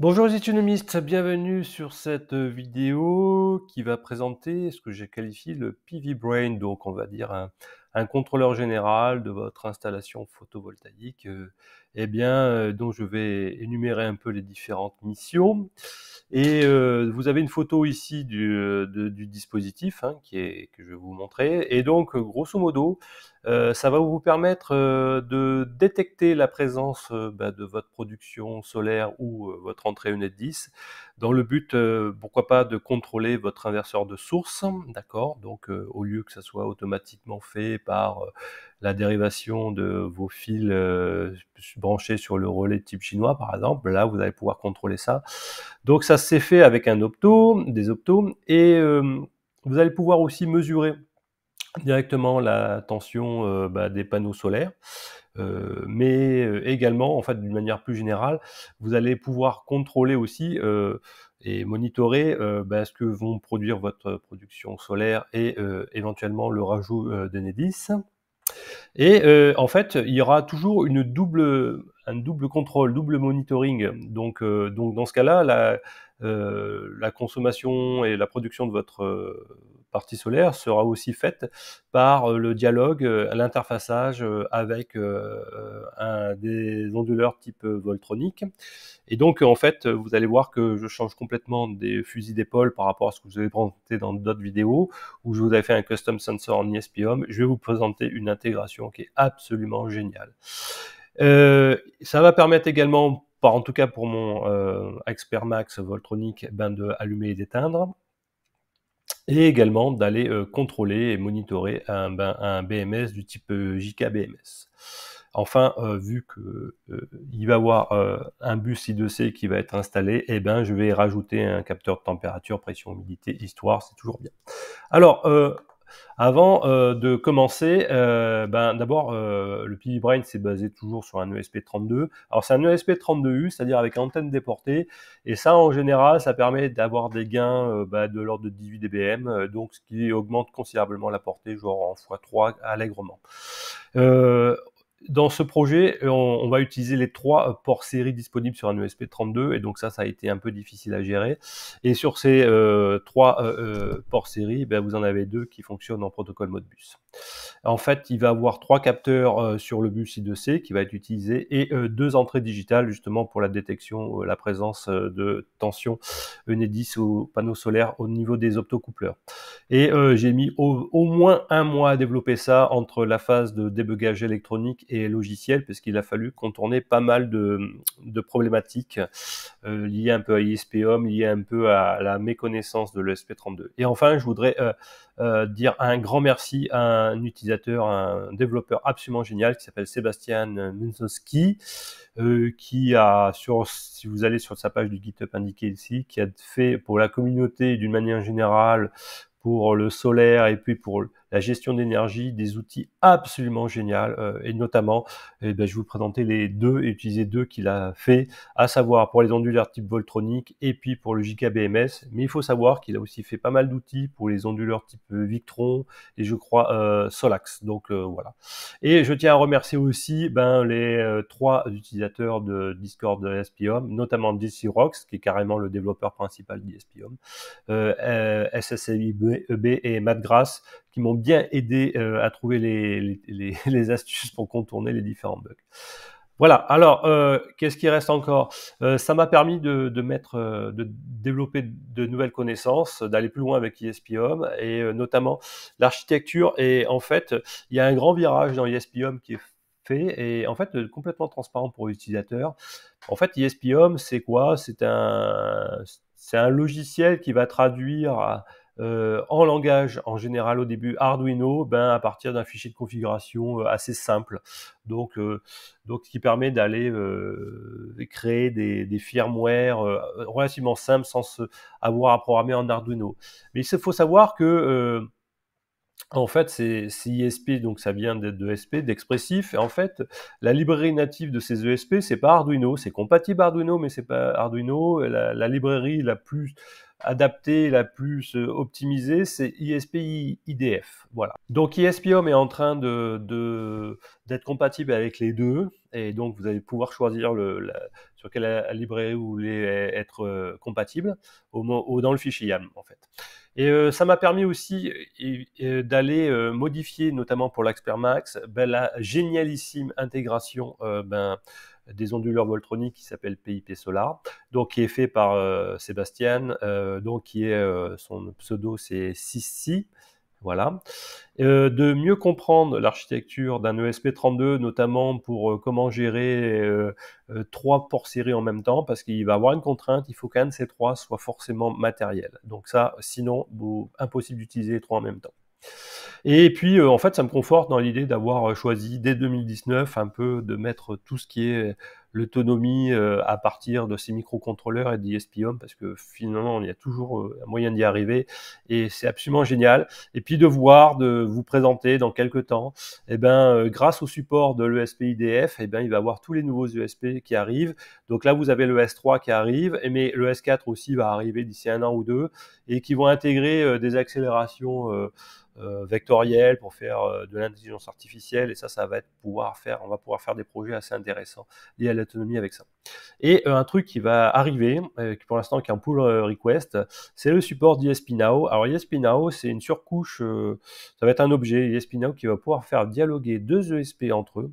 Bonjour les économistes, bienvenue sur cette vidéo qui va présenter ce que j'ai qualifié le PV Brain, donc on va dire un contrôleur général de votre installation photovoltaïque, dont je vais énumérer un peu les différentes missions. Et vous avez une photo ici du dispositif que je vais vous montrer. Et donc, grosso modo, ça va vous permettre de détecter la présence de votre production solaire ou votre entrée ENET10 dans le but, pourquoi pas, de contrôler votre inverseur de source, d'accord? Donc, au lieu que ça soit automatiquement fait par la dérivation de vos fils branchés sur le relais type chinois, par exemple, là, vous allez pouvoir contrôler ça. Donc, ça s'est fait avec des optos, et vous allez pouvoir aussi mesurer directement la tension des panneaux solaires, mais également, en fait, d'une manière plus générale, vous allez pouvoir contrôler aussi et monitorer ce que vont produire votre production solaire et éventuellement le rajout d'Enedis. Et en fait, il y aura toujours un double contrôle, double monitoring. Donc dans ce cas-là, la consommation et la production de votre partie solaire sera aussi faite par le dialogue, l'interfaçage avec des onduleurs type Voltronic. Et donc, en fait, vous allez voir que je change complètement des fusils d'épaule par rapport à ce que je vous avais présenté dans d'autres vidéos, où je vous avais fait un custom sensor en ESP-HOM. Je vais vous présenter une intégration qui est absolument géniale. Ça va permettre également, en tout cas pour mon Expert Max Voltronic, de allumer et d'éteindre, et également d'aller contrôler et monitorer un BMS du type JK-BMS. Enfin, vu que il va y avoir un bus I2C qui va être installé, je vais rajouter un capteur de température, pression, humidité, histoire, c'est toujours bien. Alors, avant de commencer, d'abord, le PV Brain, c'est basé toujours sur un ESP32. Alors, c'est un ESP32U, c'est-à-dire avec antenne déportée. Et ça, en général, ça permet d'avoir des gains de l'ordre de 18 dBm, donc ce qui augmente considérablement la portée, genre en x3 allègrement. Euh, Dans ce projet, on va utiliser les 3 ports série disponibles sur un ESP32, et donc ça a été un peu difficile à gérer. Et sur ces 3 ports série, vous en avez 2 qui fonctionnent en protocole Modbus. En fait, il va avoir 3 capteurs sur le bus I2C qui va être utilisé, et 2 entrées digitales justement pour la détection, la présence de tension Enedis au panneau solaire au niveau des optocoupleurs. Et j'ai mis au moins un mois à développer ça, entre la phase de débugage électronique et logiciel, parce qu'il a fallu contourner pas mal de problématiques liées un peu à ISP-HOM, liées un peu à la méconnaissance de l'ESP32. Et enfin, je voudrais dire un grand merci à un utilisateur, un développeur absolument génial qui s'appelle Sébastien Munzowski, si vous allez sur sa page du GitHub indiquée ici, qui a fait pour la communauté d'une manière générale, pour le solaire et puis pour la gestion d'énergie, des outils absolument géniaux, et notamment, je vais vous présenter utiliser deux qu'il a fait, à savoir pour les onduleurs type Voltronic et puis pour le JKBMS. Mais il faut savoir qu'il a aussi fait pas mal d'outils pour les onduleurs type Victron et je crois Solax. Donc voilà. Et je tiens à remercier aussi les 3 utilisateurs de Discord de SPHOM, notamment DC Rocks, qui est carrément le développeur principal d'ESPHOM, SSIB et Matt Grass, qui m'ont bien aidé à trouver les astuces pour contourner les différents bugs. Voilà. Alors, qu'est-ce qui reste encore? Ça m'a permis de développer de nouvelles connaissances, d'aller plus loin avec ESP-HOM, et notamment l'architecture. Et en fait, il y a un grand virage dans ESP-HOM qui est fait, et en fait, complètement transparent pour l'utilisateur. En fait, ESP-HOM, c'est quoi? C'est un logiciel qui va traduire en langage, en général au début Arduino, à partir d'un fichier de configuration assez simple. Donc, ce qui permet d'aller créer des firmware relativement simples sans avoir à programmer en Arduino. Mais il faut savoir que en fait, c'est ISP, donc ça vient de ESP, d'expressif. Et en fait, la librairie native de ces ESP, c'est pas Arduino, c'est compatible Arduino, mais c'est pas Arduino. La librairie la plus adaptée, la plus optimisée, c'est ESP IDF. Voilà. Donc ESP-Home est en train d'être compatible avec les deux, et donc vous allez pouvoir choisir sur quelle librairie vous voulez être compatible dans le fichier YAML en fait. Et ça m'a permis aussi d'aller modifier, notamment pour l'Expert Max, la génialissime intégration des onduleurs Voltronic qui s'appelle PIP Solar, donc qui est fait par Sébastien, donc qui est son pseudo c'est 6C. Voilà. De mieux comprendre l'architecture d'un ESP32, notamment pour comment gérer 3 ports série en même temps, parce qu'il va avoir une contrainte, il faut qu'un de ces 3 soit forcément matériel. Donc ça, sinon, impossible d'utiliser les 3 en même temps. Et puis, en fait, ça me conforte dans l'idée d'avoir choisi dès 2019 un peu de mettre tout ce qui est l'autonomie à partir de ces microcontrôleurs et d'ESP-Home, parce que finalement, il y a toujours un moyen d'y arriver, et c'est absolument génial. Et puis de vous présenter dans quelques temps, grâce au support de l'ESP IDF, il va y avoir tous les nouveaux ESP qui arrivent. Donc là, vous avez le S3 qui arrive, mais le S4 aussi va arriver d'ici 1 an ou 2, et qui vont intégrer des accélérations vectorielles pour faire de l'intelligence artificielle, et ça va on va pouvoir faire des projets assez intéressants liés à l'autonomie avec ça. Et un truc qui va arriver, qui pour l'instant qui est en pull request, c'est le support d'ESP-NOW. Alors ESP-NOW, c'est une surcouche, ça va être un objet ESP-NOW qui va pouvoir faire dialoguer 2 ESP entre eux,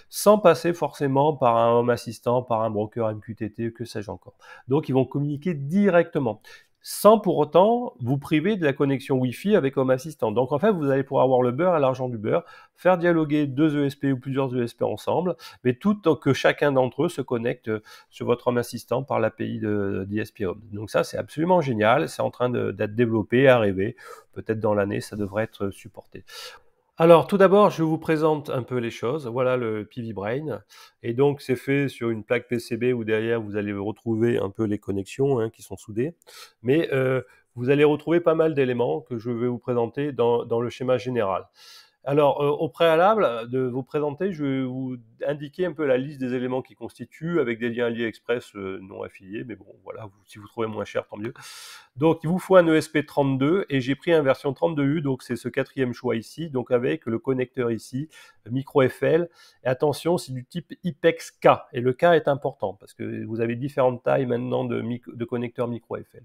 sans passer forcément par un Home Assistant, par un broker MQTT, que sais-je encore. Donc ils vont communiquer directement, sans pour autant vous priver de la connexion Wi-Fi avec Home Assistant. Donc en fait, vous allez pouvoir avoir le beurre et l'argent du beurre, faire dialoguer 2 ESP ou plusieurs ESP ensemble, mais tout que chacun d'entre eux se connecte sur votre Home Assistant par l'API d'ESP-Home. Donc ça, c'est absolument génial, c'est en train d'être développé, arrivé, peut-être dans l'année, ça devrait être supporté. Alors, tout d'abord, je vous présente un peu les choses. Voilà le PV Brain. Et donc, c'est fait sur une plaque PCB où derrière, vous allez retrouver un peu les connexions qui sont soudées. Mais vous allez retrouver pas mal d'éléments que je vais vous présenter dans le schéma général. Alors, au préalable de vous présenter, je vais vous indiquer un peu la liste des éléments qui constituent, avec des liens AliExpress non affiliés, mais bon, voilà, si vous trouvez moins cher, tant mieux. Donc, il vous faut un ESP32, et j'ai pris une version 32U, donc c'est ce 4e choix ici, donc avec le connecteur ici, micro FL. Et attention, c'est du type IPEX-K, et le K est important, parce que vous avez différentes tailles maintenant de connecteurs micro FL.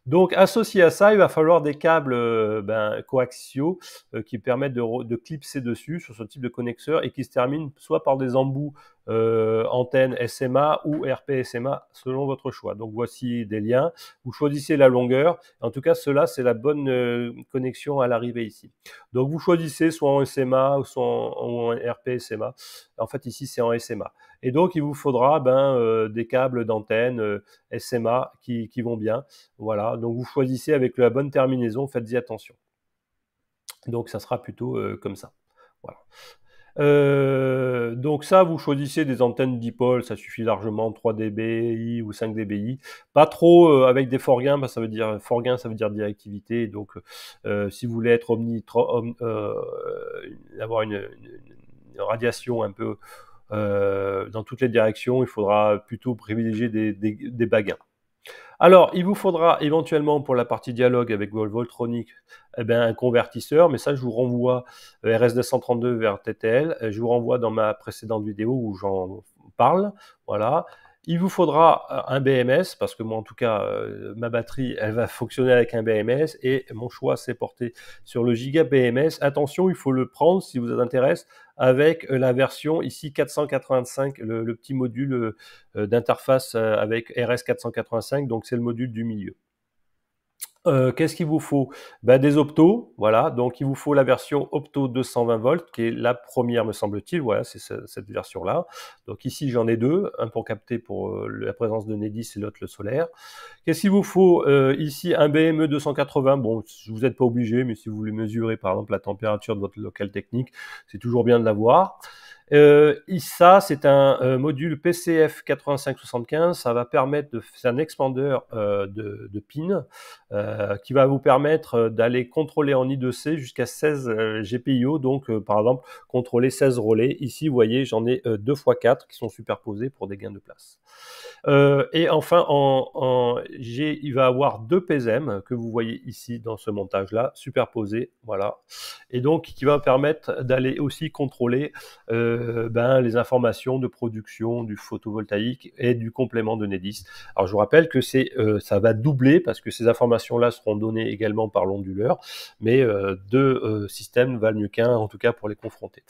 Donc, associé à ça, il va falloir des câbles coaxiaux qui permettent de clipser dessus sur ce type de connecteur, et qui se terminent soit par des embouts antenne SMA ou RP SMA selon votre choix. Donc voici des liens, vous choisissez la longueur, en tout cas cela c'est la bonne connexion à l'arrivée ici. Donc vous choisissez soit en SMA ou soit en RP SMA, en fait ici c'est en SMA. Et donc il vous faudra des câbles d'antenne SMA qui vont bien, voilà, donc vous choisissez avec la bonne terminaison, faites-y attention. Donc ça sera plutôt comme ça, voilà. Donc ça, vous choisissez des antennes dipôles, ça suffit largement, 3 dBi ou 5 dBi. Pas trop avec des forts gains, ça veut dire ça veut dire directivité. Donc si vous voulez être avoir une radiation un peu dans toutes les directions, il faudra plutôt privilégier des bas gains. Alors, il vous faudra éventuellement pour la partie dialogue avec Voltronic un convertisseur, mais ça je vous renvoie RS232 vers TTL, je vous renvoie dans ma précédente vidéo où j'en parle, voilà. Il vous faudra un BMS, parce que moi en tout cas, ma batterie elle va fonctionner avec un BMS, et mon choix s'est porté sur le Giga BMS. Attention, il faut le prendre si vous intéresse avec la version ici 485, le petit module d'interface avec RS485, donc c'est le module du milieu. Qu'est-ce qu'il vous faut? Des optos, voilà, donc il vous faut la version opto 220 volts, qui est la première me semble-t-il, voilà, c'est cette version-là. Donc ici j'en ai 2, un pour capter pour la présence de Nedis et l'autre le solaire. Qu'est-ce qu'il vous faut? Ici un BME 280, bon, vous n'êtes pas obligé, mais si vous voulez mesurer par exemple la température de votre local technique, c'est toujours bien de l'avoir. Ça, c'est un module PCF 8575. Ça va permettre c'est un expander de pin qui va vous permettre d'aller contrôler en I2C jusqu'à 16 GPIO. Donc, par exemple, contrôler 16 relais. Ici, vous voyez, j'en ai 2 x 4 qui sont superposés pour des gains de place. Et enfin, il va avoir 2 PSM que vous voyez ici dans ce montage-là, superposés, voilà. Et donc, qui va permettre d'aller aussi contrôler les informations de production du photovoltaïque et du complément de Nedis. Alors, je vous rappelle que ça va doubler parce que ces informations-là seront données également par l'onduleur, mais deux systèmes valent mieux qu'un, en tout cas pour les confronter.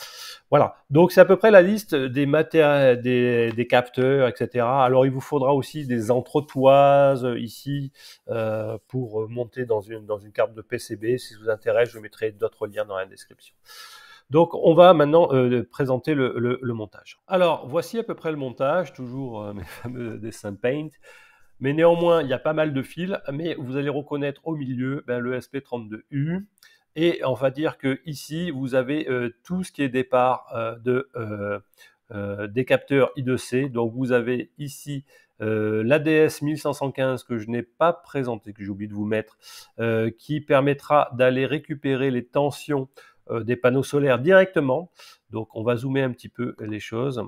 Voilà, donc c'est à peu près la liste des capteurs, etc. Alors, il vous faudra aussi des entretoises ici pour monter dans une carte de PCB. Si ça vous intéresse, je mettrai d'autres liens dans la description. Donc, on va maintenant présenter le montage. Alors, voici à peu près le montage, toujours mes fameux dessins Paint. Mais néanmoins, il y a pas mal de fils, mais vous allez reconnaître au milieu le SP32U. Et on va dire que ici, vous avez tout ce qui est départ des capteurs I2C. Donc, vous avez ici l'ADS 1515 que je n'ai pas présenté, que j'ai oublié de vous mettre, qui permettra d'aller récupérer les tensions des panneaux solaires directement. Donc, on va zoomer un petit peu les choses.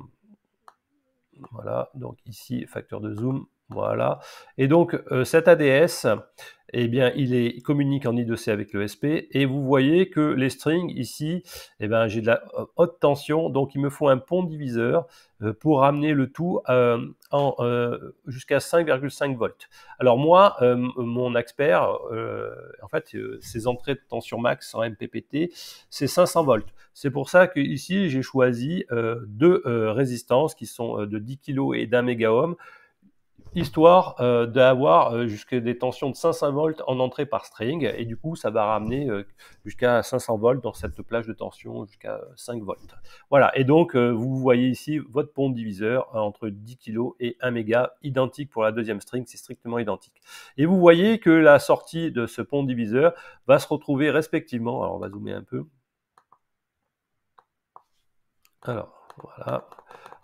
Voilà, donc ici, facteur de zoom, voilà. Et donc, cet ADS, eh bien, il communique en I2C avec le SP, et vous voyez que les strings ici, eh ben, j'ai de la haute tension, donc il me faut un pont diviseur pour ramener le tout jusqu'à 5,5 volts. Alors moi, mon expert, en fait, ses entrées de tension max en MPPT, c'est 500 volts. C'est pour ça que ici j'ai choisi deux résistances qui sont de 10 kg et d'1 mégaohm, histoire d'avoir jusqu'à des tensions de 500 volts en entrée par string, et du coup ça va ramener jusqu'à 500 volts dans cette plage de tension jusqu'à 5 volts. Voilà, et donc vous voyez ici votre pont diviseur entre 10 kg et 1 méga, identique pour la deuxième string, c'est strictement identique. Et vous voyez que la sortie de ce pont diviseur va se retrouver respectivement, alors on va zoomer un peu, alors voilà,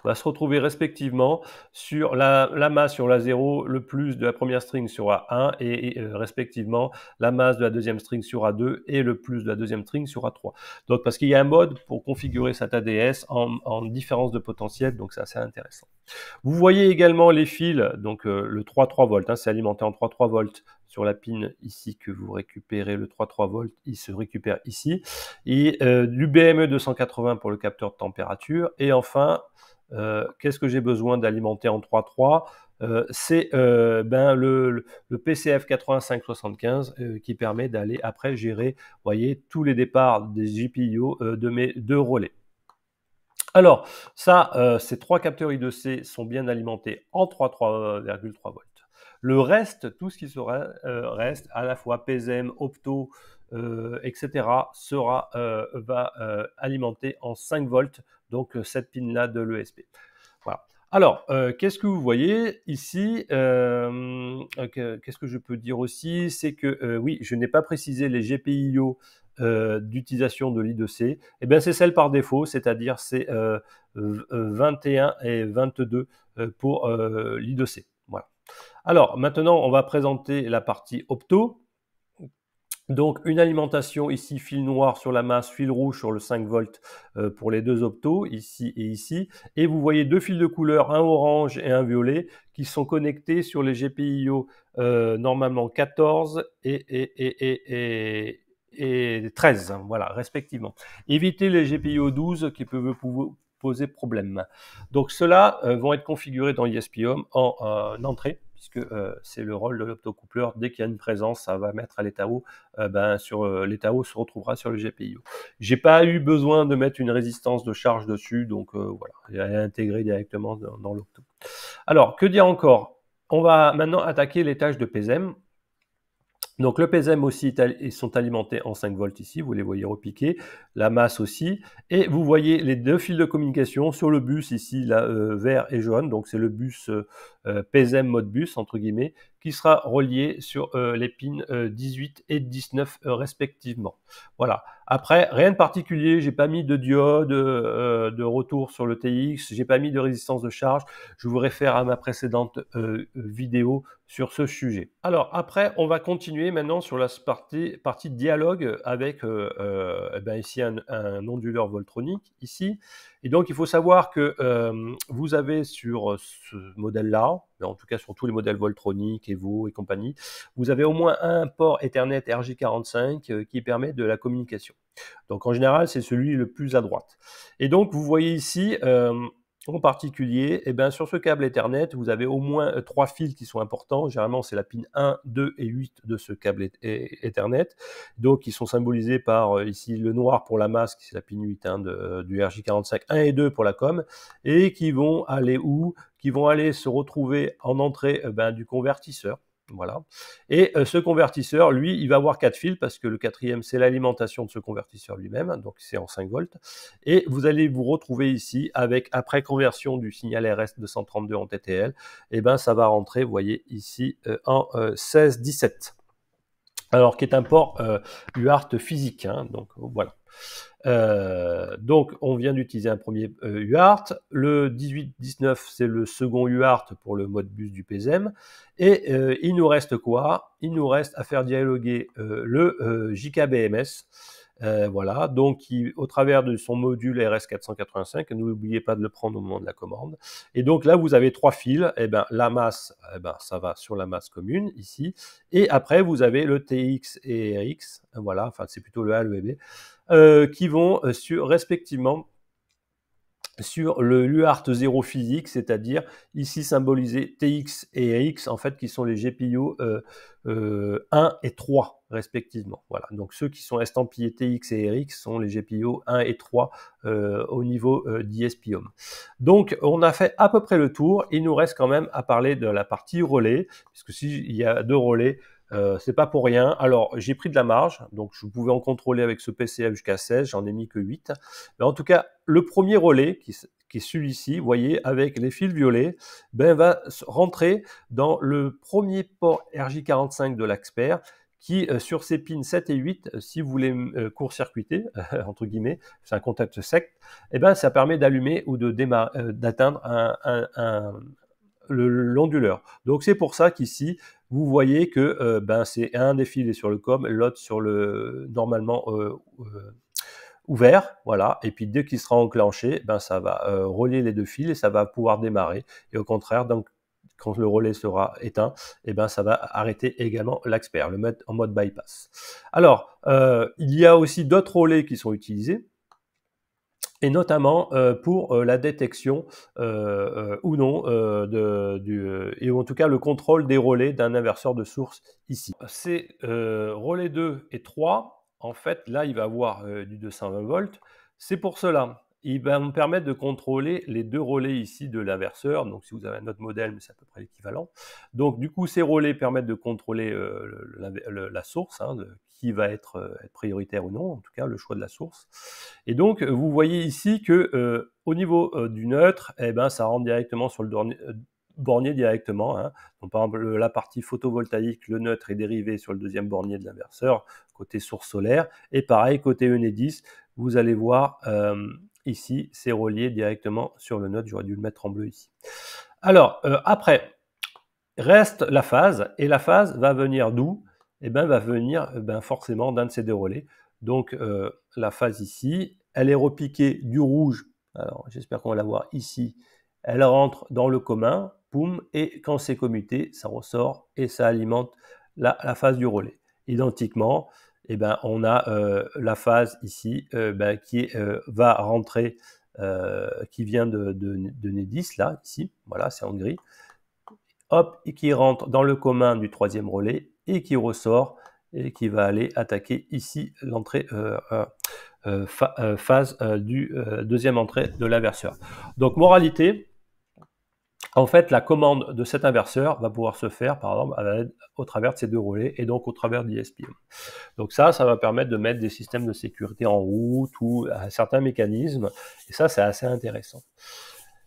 va se retrouver respectivement sur la masse sur la 0, le plus de la première string sur A1 et respectivement la masse de la deuxième string sur A2 et le plus de la deuxième string sur A3. Donc parce qu'il y a un mode pour configurer cet ADS en différence de potentiel, donc c'est assez intéressant. Vous voyez également les fils, donc le 3,3 volts, c'est alimenté en 3,3 volts sur la pin ici que vous récupérez, le 3,3 volts, il se récupère ici, et du BME 280 pour le capteur de température, et enfin, qu'est-ce que j'ai besoin d'alimenter en 3.3 c'est le PCF 8575 qui permet d'aller après gérer, vous voyez, tous les départs des GPIO de mes deux relais. Alors, ça, ces trois capteurs I2C sont bien alimentés en 3,3 volts. Le reste, tout ce qui reste, à la fois PSM, opto, etc., va alimenter en 5 volts, donc cette pin-là de l'ESP. Voilà. Alors, qu'est-ce que vous voyez ici qu'est-ce que je peux dire aussi? C'est que, oui, je n'ai pas précisé les GPIO d'utilisation de l'I2C. Eh bien, c'est celle par défaut, c'est-à-dire c'est 21 et 22 pour l'I2C. Voilà. Alors, maintenant, on va présenter la partie opto. Donc, une alimentation ici, fil noir sur la masse, fil rouge sur le 5 volts pour les deux optos, ici et ici. Et vous voyez deux fils de couleur, un orange et un violet, qui sont connectés sur les GPIO normalement 14 et 13, voilà, respectivement. Évitez les GPIO 12 qui peuvent vous poser problème. Donc, ceux-là vont être configurés dans ESP-HOME en entrée, puisque c'est le rôle de l'optocoupleur. Dès qu'il y a une présence, ça va mettre à l'état haut. L'état haut se retrouvera sur le GPIO. J'ai pas eu besoin de mettre une résistance de charge dessus, donc voilà, elle est intégrée directement dans l'opto. Alors, que dire encore? On va maintenant attaquer les tâches de PSM. Donc le PSM aussi, ils sont alimentés en 5 volts ici, vous les voyez repiquer, la masse aussi, et vous voyez les deux fils de communication sur le bus ici, là, vert et jaune, donc c'est le bus PSM mode bus, entre guillemets, qui sera relié sur les pins 18 et 19 respectivement. Voilà. Après, rien de particulier, j'ai pas mis de diode de retour sur le TX, j'ai pas mis de résistance de charge. Je vous réfère à ma précédente vidéo sur ce sujet. Alors après, on va continuer maintenant sur la partie dialogue avec eh ben ici un onduleur Voltronic ici. Et donc il faut savoir que vous avez sur ce modèle-là, en tout cas sur tous les modèles Voltronic, Evo et compagnie, vous avez au moins un port Ethernet RJ45 qui permet de la communication. Donc en général, c'est celui le plus à droite. Et donc vous voyez ici, en particulier, eh ben, sur ce câble Ethernet, vous avez au moins 3 fils qui sont importants. Généralement, c'est la pin 1, 2 et 8 de ce câble Ethernet. Donc, ils sont symbolisés par ici le noir pour la masque, c'est la pin 8 hein, du RJ45, 1 et 2 pour la com, et qui vont aller où? Qui vont aller se retrouver en entrée ben, du convertisseur. Voilà. Et ce convertisseur, lui, il va avoir 4 fils parce que le quatrième, c'est l'alimentation de ce convertisseur lui-même, donc c'est en 5 volts. Et vous allez vous retrouver ici avec, après conversion du signal RS232 en TTL, et ben ça va rentrer, vous voyez ici, en 16-17. Alors, qui est un port UART physique, hein, donc voilà. Donc, on vient d'utiliser un premier UART. Le 18-19, c'est le second UART pour le mode bus du PSM. Et il nous reste quoi? Il nous reste à faire dialoguer le JKBMS. Voilà, donc au travers de son module RS485, n'oubliez pas de le prendre au moment de la commande. Et donc là, vous avez 3 fils. Et ben, la masse, ça va sur la masse commune ici. Et après, vous avez le TX et RX. Voilà, enfin, c'est plutôt le A, le B. Qui vont respectivement sur le UART 0 physique, c'est-à-dire ici symbolisé TX et RX, en fait, qui sont les GPIO 1 et 3 respectivement. Voilà. Donc ceux qui sont estampillés TX et RX sont les GPIO 1 et 3 au niveau d'ISPium. Donc on a fait à peu près le tour. Il nous reste quand même à parler de la partie relais, puisque s'il y a 2 relais, c'est pas pour rien. Alors, j'ai pris de la marge, donc je pouvais en contrôler avec ce PCF jusqu'à 16, j'en ai mis que 8. Mais en tout cas, le premier relais, qui est celui-ci, vous voyez, avec les fils violets, ben, va rentrer dans le premier port RJ45 de l'Axper, qui, sur ces pins 7 et 8, si vous voulez court-circuiter, entre guillemets, c'est un contact sec, et ben, ça permet d'allumer ou d'atteindre l'onduleur. Donc c'est pour ça qu'ici, vous voyez que ben, c'est un des fils est sur le com, l'autre sur le normalement ouvert, voilà. Et puis dès qu'il sera enclenché, ben, ça va relier les 2 fils et ça va pouvoir démarrer. Et au contraire, donc quand le relais sera éteint, et ben, ça va arrêter également l'Axper, le mettre en mode bypass. Alors, il y a aussi d'autres relais qui sont utilisés, et notamment pour la détection ou non et en tout cas le contrôle des relais d'un inverseur de source ici. Ces relais 2 et 3, en fait, là, il va avoir du 220 volts. C'est pour cela. Il va me permettre de contrôler les 2 relais ici de l'inverseur. Donc, si vous avez un autre modèle, mais c'est à peu près l'équivalent. Donc, du coup, ces relais permettent de contrôler la source, hein, qui va être prioritaire ou non, en tout cas, le choix de la source. Et donc, vous voyez ici que au niveau du neutre, eh ben, ça rentre directement sur le bornier directement. Hein. Donc, par exemple, la partie photovoltaïque, le neutre est dérivé sur le deuxième bornier de l'inverseur, côté source solaire. Et pareil, côté Enedis, vous allez voir ici, c'est relié directement sur le neutre. J'aurais dû le mettre en bleu ici. Alors, après, reste la phase. Et la phase va venir d'où? Eh ben, va venir forcément d'un de ces 2 relais. Donc, la phase ici, elle est repiquée du rouge. Alors, j'espère qu'on va la voir ici. Elle rentre dans le commun, poum, et quand c'est commuté, ça ressort et ça alimente la phase du relais. Identiquement, eh ben, on a la phase ici qui va rentrer, qui vient de Nedis, là, ici, voilà, c'est en gris. Hop, et qui rentre dans le commun du 3e relais et qui ressort et qui va aller attaquer ici l'entrée phase du 2e entrée de l'inverseur. Donc moralité, en fait la commande de cet inverseur va pouvoir se faire par exemple au travers de ces 2 relais et donc au travers d'ISPium. Donc ça va permettre de mettre des systèmes de sécurité en route ou certains mécanismes et ça c'est assez intéressant.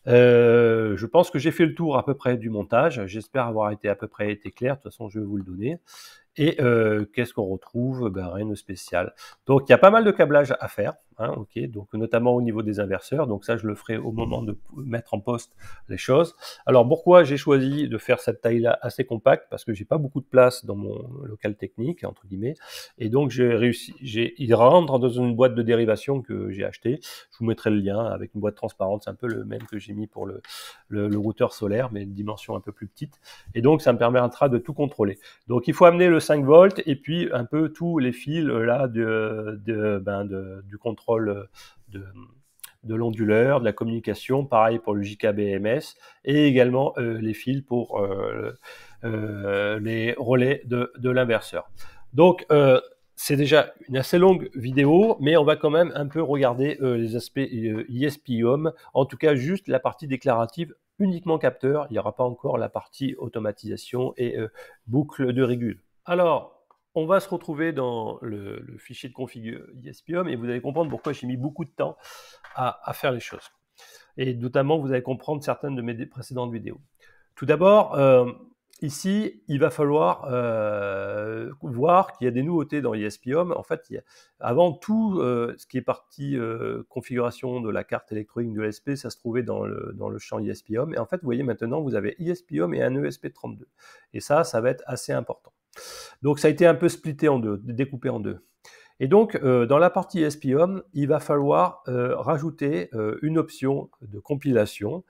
Je pense que j'ai fait le tour à peu près du montage. J'espère avoir été à peu près été clair. De toute façon, je vais vous le donner. Et qu'est-ce qu'on retrouve? Ben, rien de spécial. Donc il y a pas mal de câblage à faire, hein, OK, donc notamment au niveau des inverseurs. Donc ça, je le ferai au moment de mettre en poste les choses. Alors pourquoi j'ai choisi de faire cette taille-là assez compacte? Parce que j'ai pas beaucoup de place dans mon local technique, entre guillemets, et donc il rentre dans une boîte de dérivation que j'ai acheté. Je vous mettrai le lien avec une boîte transparente. C'est un peu le même que j'ai mis pour le routeur solaire, mais une dimension un peu plus petite. Et donc ça me permettra de tout contrôler. Donc il faut amener le 5 volts et puis un peu tous les fils là du contrôle de l'onduleur, de la communication, pareil pour le JKBMS, et également les fils pour les relais de l'inverseur. Donc c'est déjà une assez longue vidéo, mais on va quand même un peu regarder les aspects ESP-IOM, en tout cas juste la partie déclarative, uniquement capteur. Il n'y aura pas encore la partie automatisation et boucle de régule. Alors, on va se retrouver dans le fichier de config ESP-IOM et vous allez comprendre pourquoi j'ai mis beaucoup de temps à faire les choses. Et notamment, vous allez comprendre certaines de mes précédentes vidéos. Tout d'abord, ici, il va falloir voir qu'il y a des nouveautés dans ESP-IOM. En fait, avant tout, ce qui est partie configuration de la carte électronique de l'ESP, ça se trouvait dans le champ ESP-IOM. Et en fait, vous voyez maintenant, vous avez ESP-IOM et un ESP32. Et ça va être assez important. Donc, ça a été un peu splitté en deux, découpé en deux. Et donc, dans la partie ESP-IOM, il va falloir rajouter une option de compilation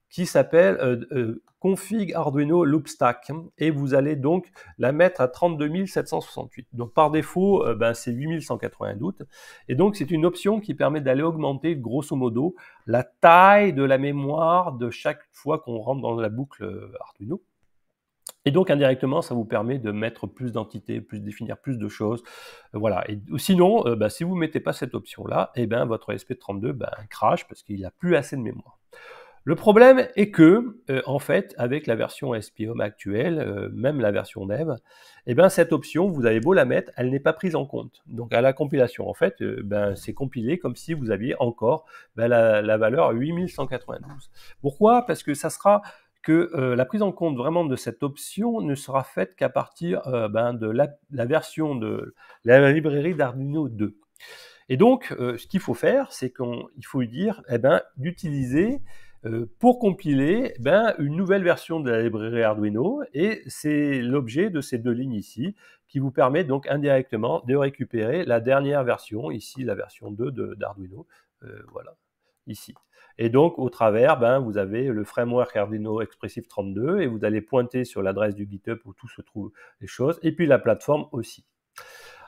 qui s'appelle config Arduino Loopstack, et vous allez donc la mettre à 32 768. Donc par défaut, c'est 8192, et donc c'est une option qui permet d'aller augmenter grosso modo la taille de la mémoire de chaque fois qu'on rentre dans la boucle Arduino. Et donc indirectement, ça vous permet de mettre plus d'entités, définir plus de choses, voilà. Et sinon, si vous ne mettez pas cette option-là, votre ESP32 crash parce qu'il n'a plus assez de mémoire. Le problème est que, en fait, avec la version ESP-IOM actuelle, même la version dev, cette option, vous avez beau la mettre, elle n'est pas prise en compte. Donc à la compilation, en fait, c'est compilé comme si vous aviez encore la valeur 8192. Pourquoi? Parce que ça sera que la prise en compte vraiment de cette option ne sera faite qu'à partir de la version de la librairie d'Arduino 2. Et donc, ce qu'il faut faire, c'est qu'il faut lui dire d'utiliser pour compiler une nouvelle version de la librairie Arduino, et c'est l'objet de ces deux lignes ici qui vous permet donc indirectement de récupérer la dernière version, ici la version 2 d'Arduino, voilà, ici. Et donc au travers, vous avez le framework Arduino Expressive 32 et vous allez pointer sur l'adresse du GitHub où tout se trouve les choses, et puis la plateforme aussi.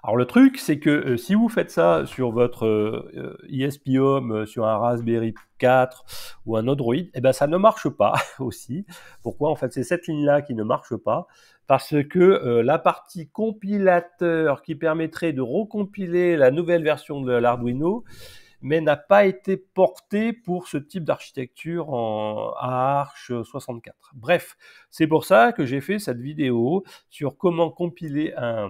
Alors le truc, c'est que si vous faites ça sur votre ESP-IOM, sur un Raspberry 4 ou un Android, ça ne marche pas aussi. Pourquoi? En fait, c'est cette ligne-là qui ne marche pas, parce que la partie compilateur qui permettrait de recompiler la nouvelle version de l'Arduino, mais n'a pas été porté pour ce type d'architecture en Arch 64. Bref, c'est pour ça que j'ai fait cette vidéo sur comment compiler un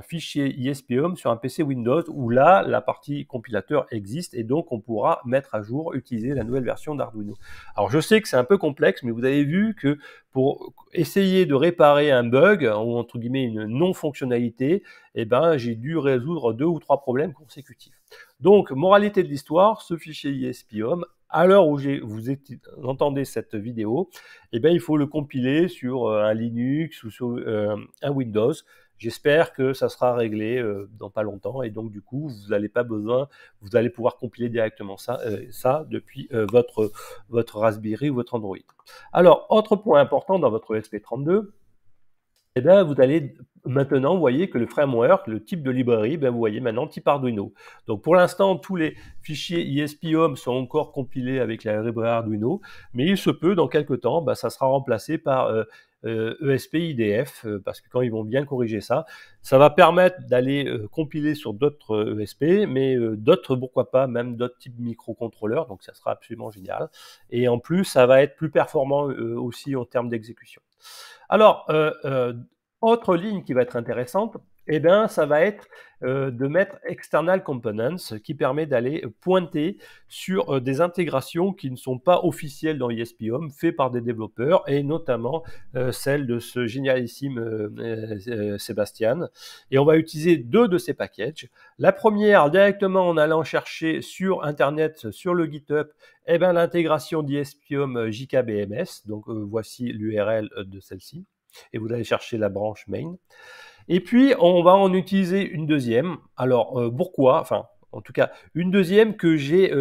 fichier ESP-IOM sur un PC Windows, où là, la partie compilateur existe, et donc on pourra mettre à jour, utiliser la nouvelle version d'Arduino. Alors je sais que c'est un peu complexe, mais vous avez vu que pour essayer de réparer un bug, ou entre guillemets une non-fonctionnalité, j'ai dû résoudre 2 ou 3 problèmes consécutifs. Donc, moralité de l'histoire, ce fichier ESP-IOM, à l'heure où vous entendez cette vidéo, il faut le compiler sur un Linux ou sur un Windows. J'espère que ça sera réglé dans pas longtemps, et donc du coup, vous n'allez pas besoin, vous allez pouvoir compiler directement ça depuis votre Raspberry ou votre Android. Alors, autre point important dans votre ESP32, vous allez maintenant, vous voyez que le framework, le type de librairie, vous voyez maintenant type Arduino. Donc pour l'instant, tous les fichiers ESP-IOM sont encore compilés avec la librairie Arduino, mais il se peut, dans quelques temps, ça sera remplacé par ESP-IDF, parce que quand ils vont bien corriger ça, ça va permettre d'aller compiler sur d'autres ESP, mais d'autres, pourquoi pas, même d'autres types de microcontrôleurs, donc ça sera absolument génial. Et en plus, ça va être plus performant aussi en termes d'exécution. Alors, autre ligne qui va être intéressante, Eh bien, ça va être, de mettre external components qui permet d'aller pointer sur, des intégrations qui ne sont pas officielles dans ESP-Home, fait par des développeurs et notamment, celle de ce génialissime, Sébastien, et on va utiliser 2 de ces packages. La première directement en allant chercher sur internet, sur le GitHub, eh ben, l'intégration d'ESP-Home, JKBMS, donc voici l'URL, de celle-ci et vous allez chercher la branche main. Et puis, on va en utiliser une deuxième. Alors, pourquoi? Enfin, en tout cas, une deuxième que j'ai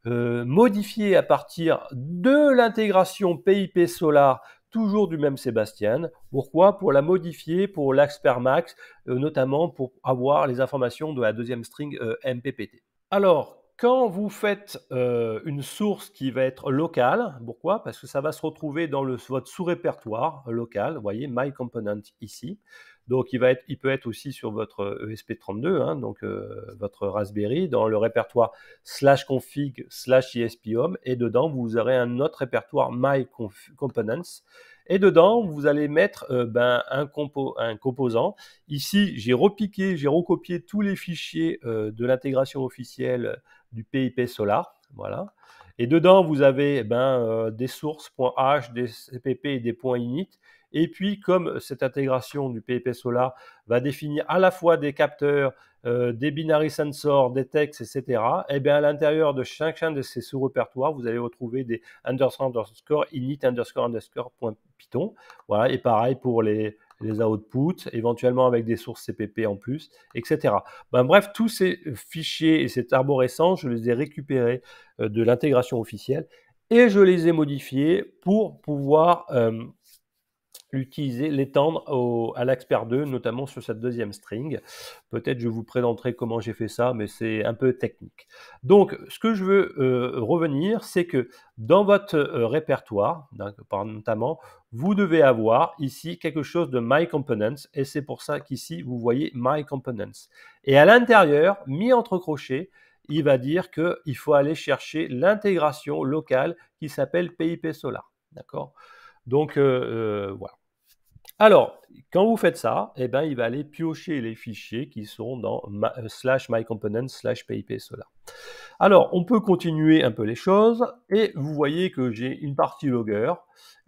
modifiée à partir de l'intégration PIP Solar, toujours du même Sébastien. Pourquoi? Pour la modifier pour l'Axpermax, notamment pour avoir les informations de la deuxième string MPPT. Alors, quand vous faites une source qui va être locale, pourquoi? Parce que ça va se retrouver dans votre sous-répertoire local, vous voyez, My Component ici. Donc, il peut être aussi sur votre ESP32, hein, donc votre Raspberry, dans le répertoire /config/ESP-Home, et dedans, vous aurez un autre répertoire My Components. Et dedans, vous allez mettre un composant. Ici, j'ai recopié tous les fichiers de l'intégration officielle du PIP Solar. Voilà. Et dedans, vous avez des sources.h, des CPP et des .init. Et puis, comme cette intégration du PIP Solar va définir à la fois des capteurs, des binary sensors, des textes, etc., et bien à l'intérieur de chacun de ces sous-répertoires, vous allez retrouver des underscore init underscore .python. Voilà, et pareil pour les outputs, éventuellement avec des sources CPP en plus, etc. Bref, tous ces fichiers et cette arborescence, je les ai récupérés de l'intégration officielle et je les ai modifiés pour pouvoir l'utiliser, l'étendre à l'Axper 2, notamment sur cette deuxième string. Peut-être je vous présenterai comment j'ai fait ça, mais c'est un peu technique. Donc, ce que je veux revenir, c'est que dans votre répertoire, notamment, vous devez avoir ici quelque chose de My Components, et c'est pour ça qu'ici, vous voyez My Components. Et à l'intérieur, mis entre crochets, il va dire qu'il faut aller chercher l'intégration locale qui s'appelle PIP Solar. D'accord? Donc, voilà. Alors, quand vous faites ça, eh ben, il va aller piocher les fichiers qui sont dans /mycomponents/pip solar. Alors, on peut continuer un peu les choses et vous voyez que j'ai une partie logger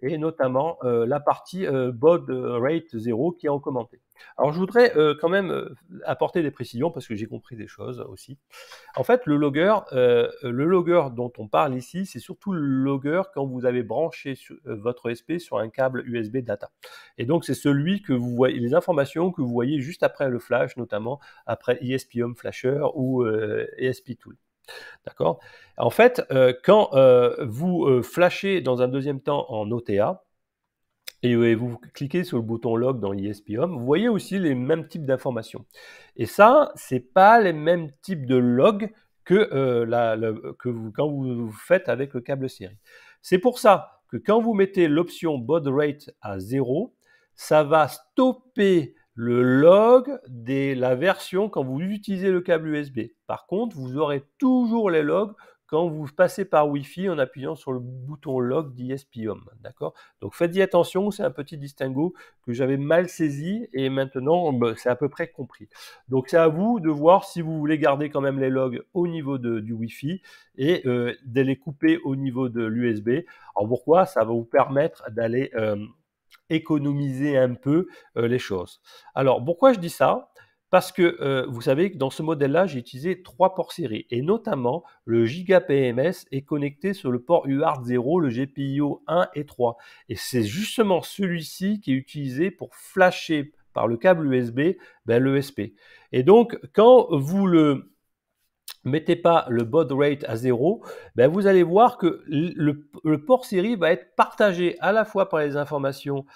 et notamment la partie baud rate 0 qui est en commenté. Alors, je voudrais quand même apporter des précisions parce que j'ai compris des choses aussi. En fait, le logger dont on parle ici, c'est surtout le logger quand vous avez branché votre SP sur un câble USB data. Et donc, c'est celui que vous voyez, les informations que vous voyez juste après le flash, notamment après ESP-Home Flasher ou ESP Tool. D'accord? En fait, quand vous flashez dans un deuxième temps en OTA, et vous cliquez sur le bouton log dans ESP-Home, vous voyez aussi les mêmes types d'informations. Et ça, c'est pas les mêmes types de logs que, quand vous faites avec le câble série. C'est pour ça que quand vous mettez l'option baud rate à 0, ça va stopper le log de la version quand vous utilisez le câble USB. Par contre, vous aurez toujours les logs quand vous passez par Wi-Fi en appuyant sur le bouton log d'ESP-Home. D'accord? Donc faites-y attention, c'est un petit distinguo que j'avais mal saisi et maintenant c'est à peu près compris. Donc c'est à vous de voir si vous voulez garder quand même les logs au niveau du Wi-Fi et de les couper au niveau de l'USB. Alors pourquoi? Ça va vous permettre d'aller économiser un peu les choses. Alors pourquoi je dis ça? Parce que vous savez que dans ce modèle-là, j'ai utilisé 3 ports série et notamment le GigaPMS est connecté sur le port UART 0, le GPIO 1 et 3. Et c'est justement celui-ci qui est utilisé pour flasher par le câble USB l'ESP. Et donc, quand vous le mettez pas le baud rate à 0, vous allez voir que le port série va être partagé à la fois par les informations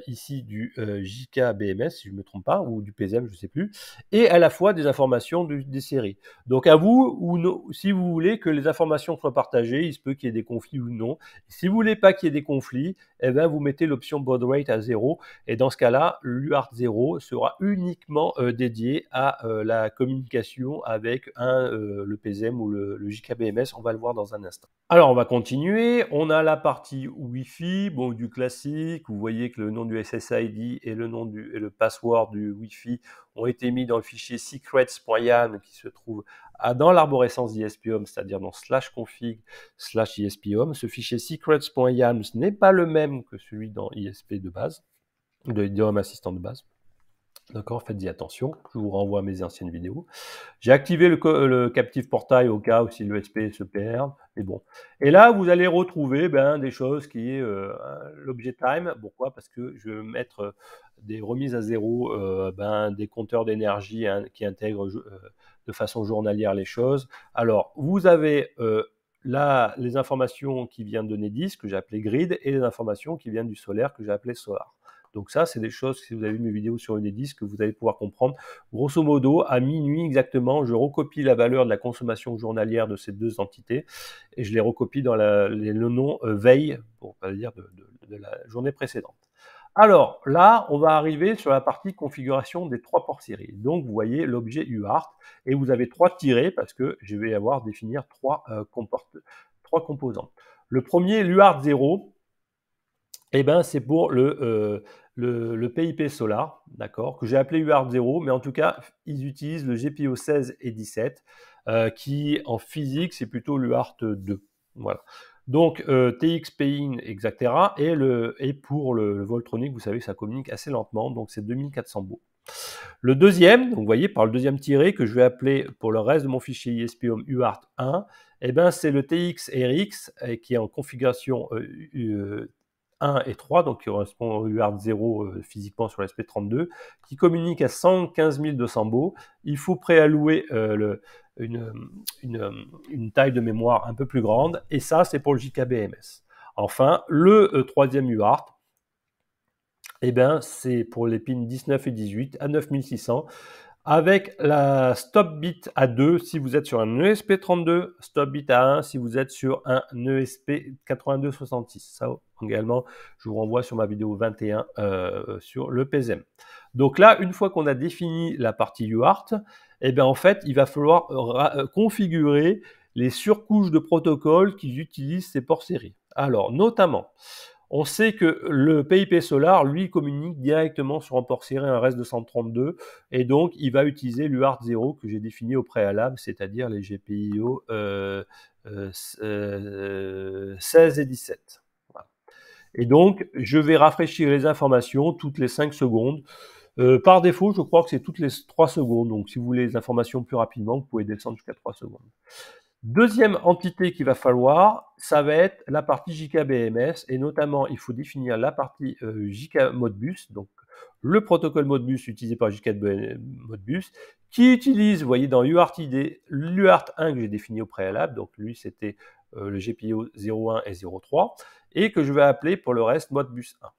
ici du JKBMS, si je ne me trompe pas, ou du PZM, je ne sais plus, et à la fois des informations des séries. Donc à vous, si vous voulez que les informations soient partagées, il se peut qu'il y ait des conflits ou non. Si vous voulez pas qu'il y ait des conflits, vous mettez l'option baud rate à 0, et dans ce cas-là, l'UART 0 sera uniquement dédié à la communication avec le PZM ou le JKBMS, on va le voir dans un instant. Alors on va continuer, on a la partie Wi-Fi, bon, du classique, clique, vous voyez que le nom du SSID et le password du Wi-Fi ont été mis dans le fichier secrets.yam qui se trouve dans l'arborescence d'ISP-Home, c'est-à-dire dans /config/ISP-Home. Ce fichier secrets.yam n'est pas le même que celui dans ISP de base, de Home Assistant de base. D'accord, faites-y attention, je vous renvoie à mes anciennes vidéos. J'ai activé le Captive Portail au cas où si le SP se perd, mais bon. Et là, vous allez retrouver des choses qui est l'objet time. Pourquoi? Parce que je vais mettre des remises à zéro, des compteurs d'énergie qui intègrent de façon journalière les choses. Alors, vous avez là les informations qui viennent de Nedis, que j'ai appelé grid, et les informations qui viennent du solaire, que j'ai appelé solar. Donc ça, c'est des choses, si vous avez vu mes vidéos sur Enedis, que vous allez pouvoir comprendre. Grosso modo, à minuit exactement, je recopie la valeur de la consommation journalière de ces deux entités et je les recopie dans le nom veille, pour pas dire de la journée précédente. Alors là, on va arriver sur la partie configuration des trois ports série. Donc vous voyez l'objet UART et vous avez trois tirets parce que je vais avoir définir trois composants. Le premier, l'UART 0. C'est pour le PIP Solar, d'accord, que j'ai appelé UART 0, mais en tout cas, ils utilisent le GPIO 16 et 17, qui en physique, c'est plutôt l'UART 2. Voilà. Donc, TX-PIN, etc. Et pour le Voltronic, vous savez que ça communique assez lentement, donc c'est 2400 baux. Le deuxième, donc vous voyez, par le deuxième tiré, que je vais appeler pour le reste de mon fichier ISP-Home UART 1, c'est le TX-RX qui est en configuration 1 et 3, donc qui correspond au UART 0 physiquement sur l'SP32, qui communique à 115 200 baux. Il faut préallouer une taille de mémoire un peu plus grande, et ça, c'est pour le JKBMS. Enfin, le troisième UART, c'est pour les pins 19 et 18 à 9600, avec la stop bit à 2 si vous êtes sur un ESP32, stop bit à 1 si vous êtes sur un ESP8266. Ça également, je vous renvoie sur ma vidéo 21 sur le PSM. Donc là, une fois qu'on a défini la partie UART, en fait, il va falloir configurer les surcouches de protocole qui utilisent ces ports série. Alors, notamment, on sait que le PIP Solar, lui, communique directement sur un port série, un RES-232, et donc il va utiliser l'UART 0 que j'ai défini au préalable, c'est-à-dire les GPIO 16 et 17. Voilà. Et donc, je vais rafraîchir les informations toutes les 5 secondes. Par défaut, je crois que c'est toutes les 3 secondes, donc si vous voulez les informations plus rapidement, vous pouvez descendre jusqu'à 3 secondes. Deuxième entité qu'il va falloir, ça va être la partie JKBMS, et notamment il faut définir la partie JK Modbus, donc le protocole Modbus utilisé par JK Modbus, qui utilise, vous voyez dans UARTID, l'UART 1 que j'ai défini au préalable, donc lui c'était le GPIO 01 et 03, et que je vais appeler pour le reste Modbus 1.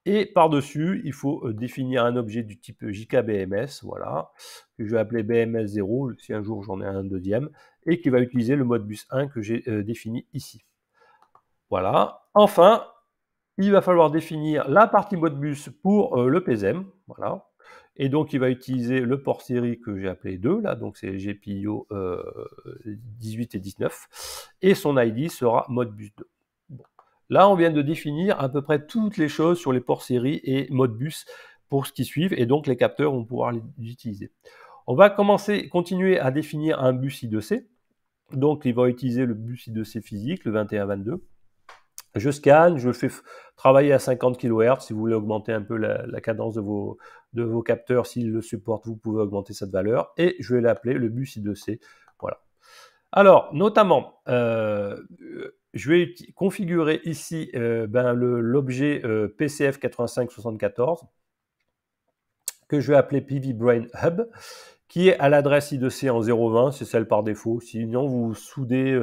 Et par-dessus, il faut définir un objet du type JKBMS, voilà, que je vais appeler BMS0, si un jour j'en ai un deuxième, et qui va utiliser le Modbus 1 que j'ai défini ici. Voilà. Enfin, il va falloir définir la partie Modbus pour le PSM, voilà. Et donc, il va utiliser le port série que j'ai appelé 2, là, donc c'est GPIO 18 et 19, et son ID sera Modbus 2. Bon. Là, on vient de définir à peu près toutes les choses sur les ports série et Modbus pour ce qui suivent, et donc les capteurs vont pouvoir les utiliser. On va continuer à définir un bus I2C. Donc, il va utiliser le bus I2C physique, le 21-22. Je scanne, je le fais travailler à 50 kHz. Si vous voulez augmenter un peu la cadence de vos capteurs, s'ils le supportent, vous pouvez augmenter cette valeur. Et je vais l'appeler le bus I2C. Voilà. Alors, notamment, je vais configurer ici l'objet PCF 8574 que je vais appeler PV Brain Hub, qui est à l'adresse I2C en 0.20, c'est celle par défaut. Sinon, vous soudez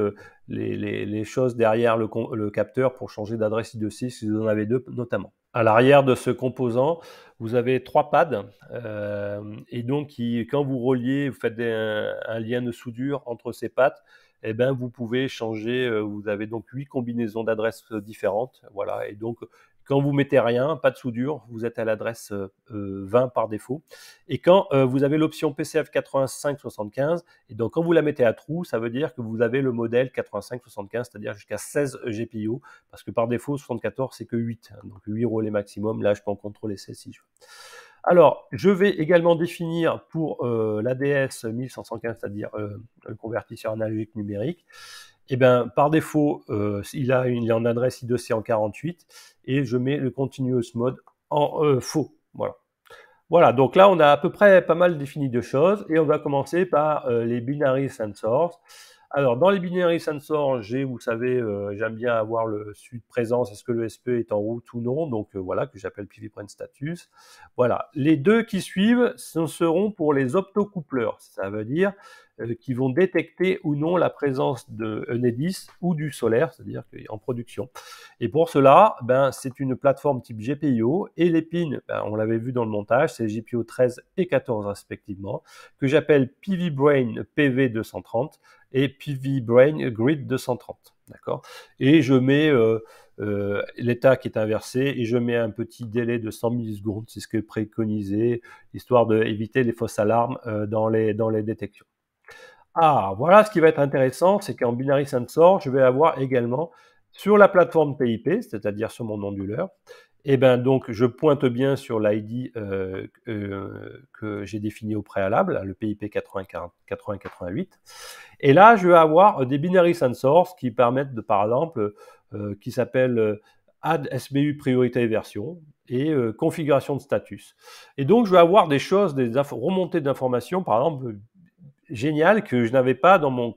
les choses derrière le capteur pour changer d'adresse I2C si vous en avez deux notamment. À l'arrière de ce composant, vous avez 3 pads, et donc quand vous reliez, vous faites un lien de soudure entre ces pads, eh ben, vous pouvez changer, vous avez donc 8 combinaisons d'adresses différentes, voilà. Et donc, quand vous mettez rien, pas de soudure, vous êtes à l'adresse 20 par défaut. Et quand vous avez l'option PCF 8575, et donc quand vous la mettez à true, ça veut dire que vous avez le modèle 8575, c'est-à-dire jusqu'à 16 GPIO, parce que par défaut, 74, c'est que 8, hein, donc 8 relais maximum. Là, je peux en contrôler 16 si je veux. Alors, je vais également définir pour l'ADS 1115, c'est-à-dire le convertisseur analogique numérique. Et ben, par défaut, il est en adresse I2C en 48 et je mets le continuous mode en faux. Voilà. Voilà, donc là, on a à peu près pas mal défini de choses et on va commencer par les binary sensors. Alors, dans les binary sensors, vous savez, j'aime bien avoir le suivi de présence, est-ce que le SPE est en route ou non, donc voilà, que j'appelle PVPrint status. Voilà, les deux qui suivent, ce seront pour les optocoupleurs, ça veut dire qui vont détecter ou non la présence de Enedis ou du solaire, c'est-à-dire en production. Et pour cela, ben, c'est une plateforme type GPIO et les pins, ben, on l'avait vu dans le montage, c'est GPIO 13 et 14 respectivement, que j'appelle PVBrain PV230 et PVBrain Grid 230. D'accord. Et je mets l'état qui est inversé et je mets un petit délai de 100 millisecondes, c'est ce que est préconisé, histoire d'éviter les fausses alarmes dans les détections. Ah, voilà ce qui va être intéressant, c'est qu'en binary sensor, je vais avoir également sur la plateforme PIP, c'est-à-dire sur mon onduleur, et ben donc je pointe bien sur l'ID que j'ai défini au préalable, le PIP 80-88. Et là, je vais avoir des binary sensors qui permettent de, par exemple, qui s'appellent add SBU priorité version et configuration de status. Et donc, je vais avoir des choses, des remontées d'informations, par exemple, génial que je n'avais pas dans mon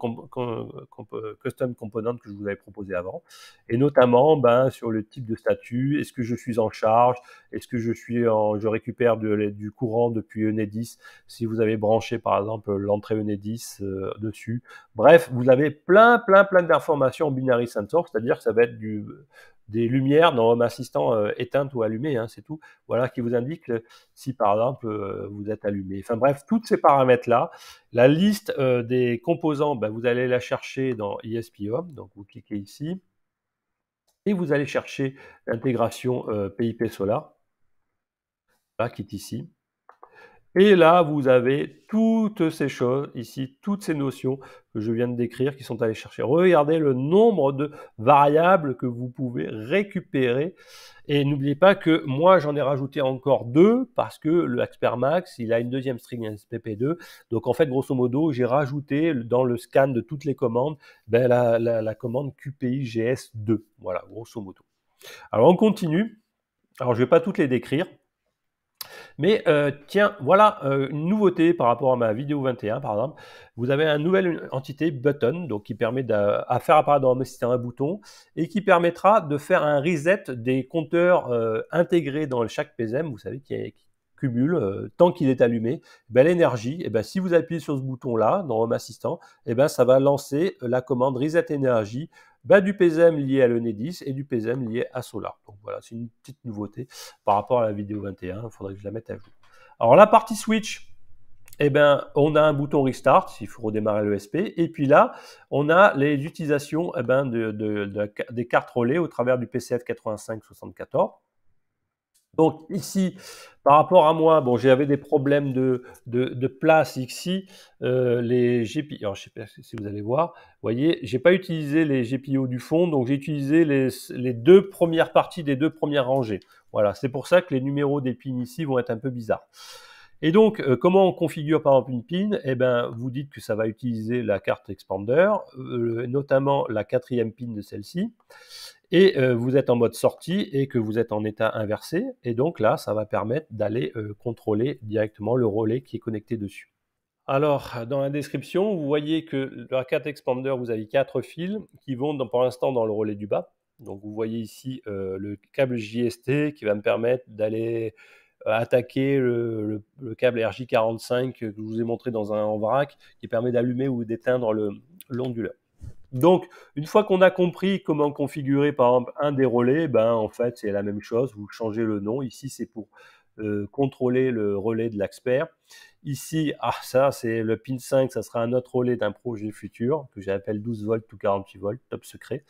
custom component que je vous avais proposé avant, et notamment ben, sur le type de statut, est-ce que je suis en charge, est-ce que je récupère du courant depuis Enedis, si vous avez branché par exemple l'entrée Enedis dessus. Bref, vous avez plein d'informations en binary sensor, c'est-à-dire que ça va être des lumières dans Home Assistant éteintes ou allumées, hein, c'est tout, voilà, qui vous indique si par exemple vous êtes allumé. Enfin bref, tous ces paramètres-là. La liste des composants, ben, vous allez la chercher dans ESP-Home, donc vous cliquez ici, et vous allez chercher l'intégration PIP Solar, là, qui est ici. Et là, vous avez toutes ces choses ici, toutes ces notions que je viens de décrire qui sont allées chercher. Regardez le nombre de variables que vous pouvez récupérer. Et n'oubliez pas que moi, j'en ai rajouté encore 2 parce que le Expert Max, il a une deuxième string SPP2. Donc, en fait, grosso modo, j'ai rajouté dans le scan de toutes les commandes ben, la commande QPI GS2. Voilà, grosso modo. Alors, on continue. Alors, je ne vais pas toutes les décrire. Mais tiens, voilà une nouveauté par rapport à ma vidéo 21, par exemple. Vous avez une nouvelle entité button, donc qui permet à faire apparaître dans Home Assistant un bouton et qui permettra de faire un reset des compteurs intégrés dans chaque PSM, vous savez, qui cumule tant qu'il est allumé, ben, l'énergie. Et ben, si vous appuyez sur ce bouton-là dans Home Assistant, et ben, ça va lancer la commande reset énergie du PSM lié à l'Enedis et du PSM lié à Solar. Donc voilà, c'est une petite nouveauté par rapport à la vidéo 21, il faudrait que je la mette à jour. Alors la partie switch, eh ben, on a un bouton restart, il faut redémarrer le SP, et puis là, on a les utilisations eh ben, des cartes relais au travers du PCF 8574. Donc ici, par rapport à moi, bon, j'avais des problèmes de place ici. Les GPIO, alors je ne sais pas si vous allez voir, vous voyez, j'ai pas utilisé les GPIO du fond, donc j'ai utilisé les deux premières parties des deux premières rangées. Voilà, c'est pour ça que les numéros des pins ici vont être un peu bizarres. Et donc, comment on configure par exemple une pin? Eh ben, vous dites que ça va utiliser la carte expander, notamment la 4e pin de celle-ci, et vous êtes en mode sortie et que vous êtes en état inversé, et donc là, ça va permettre d'aller contrôler directement le relais qui est connecté dessus. Alors, dans la description, vous voyez que la carte expander, vous avez 4 fils qui vont pour l'instant dans le relais du bas. Donc, vous voyez ici le câble JST qui va me permettre d'aller attaquer le câble RJ45 que je vous ai montré en vrac, qui permet d'allumer ou d'éteindre l'onduleur. Donc, une fois qu'on a compris comment configurer, par exemple, un des relais, ben, en fait, c'est la même chose. Vous changez le nom. Ici, c'est pour contrôler le relais de l'expert. Ici, ça c'est le pin 5, ça sera un autre relais d'un projet futur que j'appelle 12 volts ou 48 volts, top secret.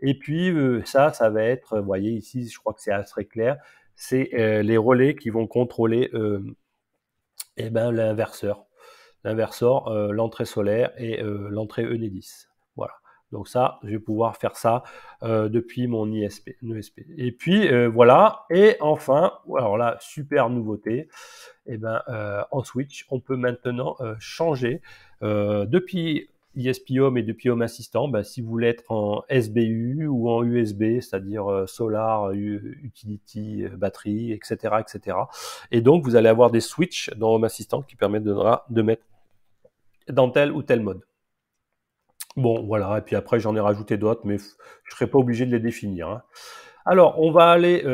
Et puis ça va être, vous voyez ici, je crois que c'est assez clair, c'est les relais qui vont contrôler eh ben, l'inverseur, l'entrée solaire et l'entrée Enedis. Voilà. Donc ça, je vais pouvoir faire ça depuis mon ESP. Et puis voilà. Et enfin, alors là, super nouveauté. Eh ben, en switch, on peut maintenant changer depuis ESP Home et depuis Home Assistant, ben, si vous voulez être en SBU ou en USB, c'est-à-dire Solar, Utility, batterie, etc., etc. Et donc, vous allez avoir des switches dans Home Assistant qui permettent de mettre dans tel ou tel mode. Bon, voilà, et puis après, j'en ai rajouté d'autres, mais je ne serai pas obligé de les définir, hein. Alors, on va aller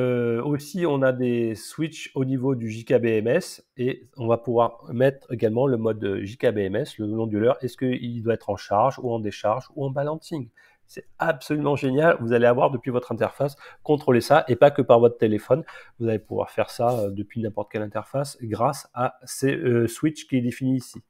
aussi, on a des switches au niveau du JKBMS et on va pouvoir mettre également le mode JKBMS, le onduleur. Est-ce qu'il doit être en charge ou en décharge ou en balancing? C'est absolument génial. Vous allez avoir depuis votre interface contrôler ça et pas que par votre téléphone. Vous allez pouvoir faire ça depuis n'importe quelle interface grâce à ces switches qui est défini ici.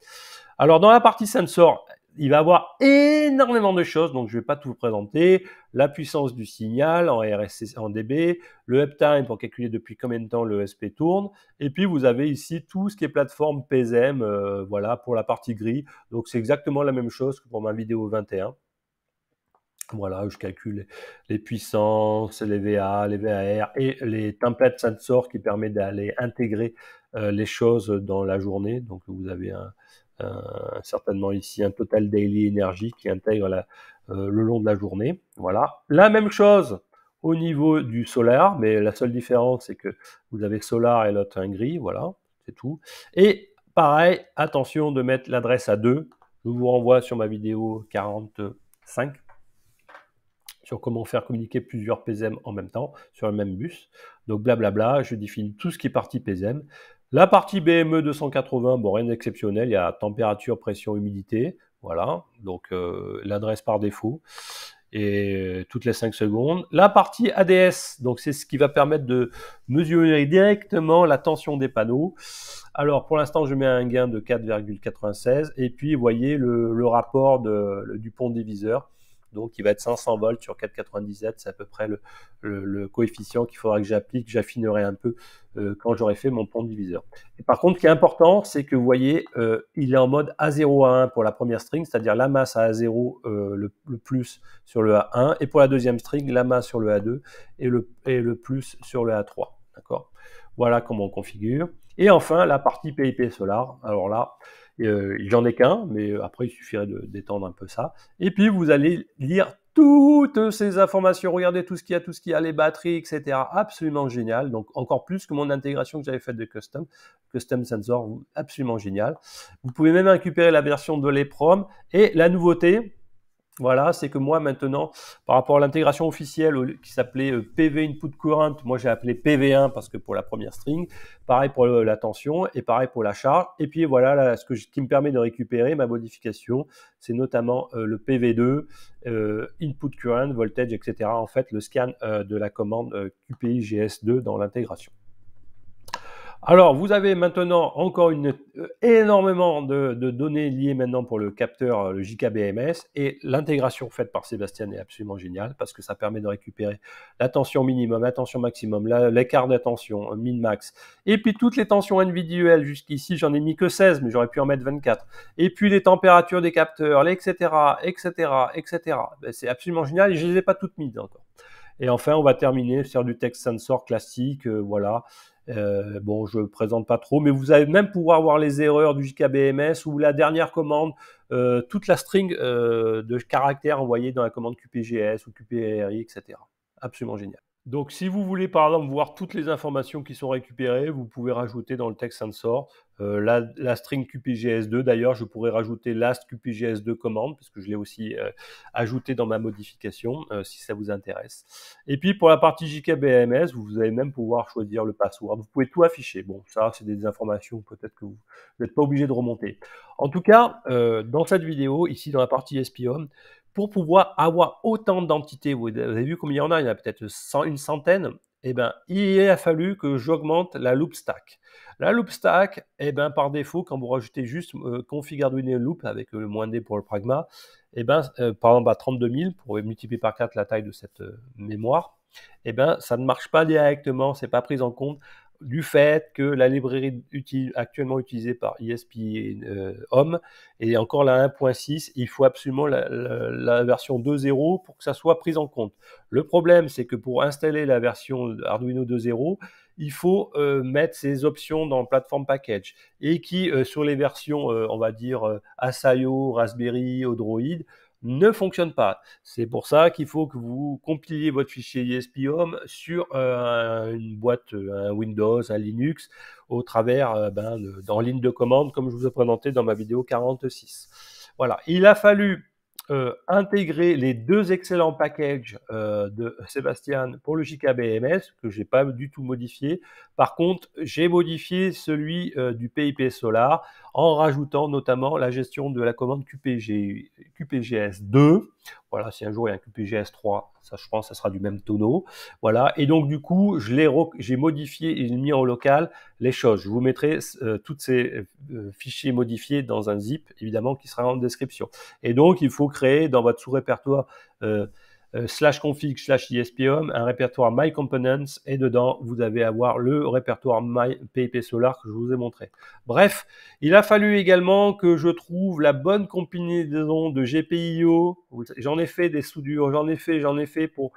Alors, dans la partie sensor, il va y avoir énormément de choses, donc je ne vais pas tout vous présenter. La puissance du signal en RSC, en dB, le uptime pour calculer depuis combien de temps le ESP tourne, et puis vous avez ici tout ce qui est plateforme PSM, voilà, pour la partie gris. Donc c'est exactement la même chose que pour ma vidéo 21. Voilà, où je calcule les puissances, les VA, les VAR et les templates sensor qui permettent d'aller intégrer les choses dans la journée. Donc vous avez certainement ici un total daily energy qui intègre le long de la journée. Voilà. La même chose au niveau du solar, mais la seule différence c'est que vous avez solar et l'autre un gris, voilà, c'est tout. Et pareil, attention de mettre l'adresse à 2. Je vous renvoie sur ma vidéo 45 sur comment faire communiquer plusieurs PSM en même temps sur le même bus. Donc blablabla, je définis tout ce qui est partie PSM. La partie BME 280, bon, rien d'exceptionnel, il y a température, pression, humidité, voilà, donc l'adresse par défaut, et toutes les 5 secondes. La partie ADS, donc c'est ce qui va permettre de mesurer directement la tension des panneaux. Alors pour l'instant, je mets un gain de 4,96, et puis vous voyez le rapport du pont diviseur. Donc, il va être 500 volts sur 4,97. C'est à peu près le coefficient qu'il faudra que j'applique. J'affinerai un peu quand j'aurai fait mon pont diviseur. Et par contre, ce qui est important, c'est que vous voyez, il est en mode A0 à 1 pour la première string, c'est-à-dire la masse à A0, le plus sur le A1. Et pour la deuxième string, la masse sur le A2 et le plus sur le A3. D'accord ? Voilà comment on configure. Et enfin, la partie PIP Solar. Alors là, j'en ai qu'un, mais après il suffirait d'étendre un peu ça. Et puis vous allez lire toutes ces informations, regardez tout ce qu'il y a, les batteries, etc. Absolument génial. Donc encore plus que mon intégration que j'avais faite de Custom Sensor, absolument génial. Vous pouvez même récupérer la version de l'EEPROM. Et la nouveauté, voilà, c'est que moi maintenant, par rapport à l'intégration officielle qui s'appelait PV Input Current, moi j'ai appelé PV1 parce que pour la première string, pareil pour la tension et pareil pour la charge. Et puis voilà, là, qui me permet de récupérer ma modification, c'est notamment le PV2, Input Current, Voltage, etc. En fait, le scan de la commande QPI GS2 dans l'intégration. Alors, vous avez maintenant encore énormément de données liées maintenant pour le capteur, le JKBMS, et l'intégration faite par Sébastien est absolument géniale parce que ça permet de récupérer la tension minimum, la tension maximum, l'écart de tension, min-max, et puis toutes les tensions individuelles. Jusqu'ici, j'en ai mis que 16, mais j'aurais pu en mettre 24. Et puis les températures des capteurs, etc., etc., etc. C'est absolument génial et je ne les ai pas toutes mises encore. Et enfin, on va terminer sur du text sensor classique, voilà. Bon, je ne présente pas trop, mais vous allez même pouvoir voir les erreurs du JKBMS ou la dernière commande, toute la string de caractères envoyés dans la commande QPGS ou QPRI, etc. Absolument génial. Donc, si vous voulez, par exemple, voir toutes les informations qui sont récupérées, vous pouvez rajouter dans le text sensor la string QPGS2. D'ailleurs, je pourrais rajouter last QPGS2 commande, parce que je l'ai aussi ajouté dans ma modification, si ça vous intéresse. Et puis, pour la partie JKBMS, vous allez même pouvoir choisir le password. Vous pouvez tout afficher. Bon, ça, c'est des informations peut-être que vous n'êtes pas obligé de remonter. En tout cas, dans cette vidéo, ici, dans la partie ESP-Home, pour pouvoir avoir autant d'entités, vous avez vu combien il y en a peut-être une centaine, eh ben, il a fallu que j'augmente la loop stack. La loop stack, eh ben, par défaut, quand vous rajoutez juste config Arduino loop avec le -d pour le pragma, eh ben, par exemple à 32 000 pour multiplier par 4 la taille de cette mémoire, eh ben, ça ne marche pas directement, c'est pas pris en compte du fait que la librairie actuellement utilisée par ESP Home est encore la 1.6. Il faut absolument la version 2.0 pour que ça soit pris en compte. Le problème, c'est que pour installer la version Arduino 2.0, il faut mettre ces options dans le Platform Package et qui, sur les versions, on va dire, Asayo, Raspberry, Odroid, ne fonctionne pas. C'est pour ça qu'il faut que vous compiliez votre fichier ESP Home sur une boîte, un Windows, un Linux, au travers en ligne de commande, comme je vous ai présenté dans ma vidéo 46. Voilà, il a fallu intégrer les deux excellents packages de Sébastien pour le JKBMS, que j'ai pas du tout modifié. Par contre, j'ai modifié celui du PIP Solar en rajoutant notamment la gestion de la commande QPGS 2. Voilà, si un jour il y a un QPGS 3, ça, je pense que ça sera du même tonneau. Voilà, et donc du coup, j'ai modifié et mis en local les choses. Je vous mettrai tous ces fichiers modifiés dans un zip, évidemment, qui sera en description. Et donc, il faut créer dans votre sous-répertoire /config /ESP-Home un répertoire My Components, et dedans, vous allez avoir le répertoire My PIP Solar que je vous ai montré. Bref, il a fallu également que je trouve la bonne combinaison de GPIO. J'en ai fait des soudures, j'en ai fait pour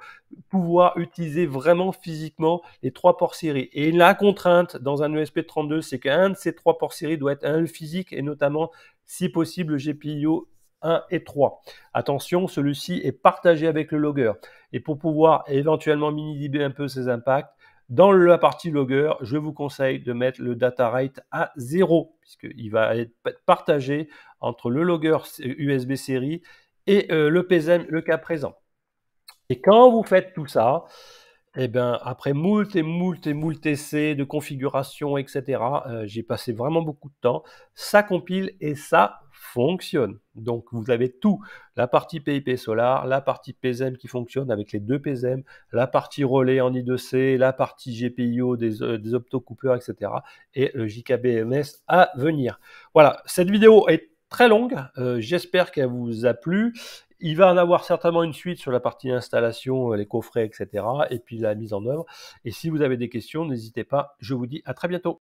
pouvoir utiliser vraiment physiquement les 3 ports série. Et la contrainte dans un ESP32, c'est qu'un de ces 3 ports série doit être un physique, et notamment, si possible, le GPIO 1 et 3. Attention, celui-ci est partagé avec le logger. Et pour pouvoir éventuellement minimiser un peu ces impacts, dans la partie logger, je vous conseille de mettre le data rate à 0, puisqu'il va être partagé entre le logger USB série et le PSM, le cas présent. Et quand vous faites tout ça, eh ben, après moult essais de configuration, etc., j'ai passé vraiment beaucoup de temps. Ça compile et ça fonctionne. Donc, vous avez tout. La partie PIP Solar, la partie PSM qui fonctionne avec les deux PSM, la partie relais en I2C, la partie GPIO des optocoupleurs, etc. et le JKBMS à venir. Voilà, cette vidéo est très longue. J'espère qu'elle vous a plu. Il va en avoir certainement une suite sur la partie installation, les coffrets, etc. et puis la mise en œuvre. Et si vous avez des questions, n'hésitez pas. Je vous dis à très bientôt.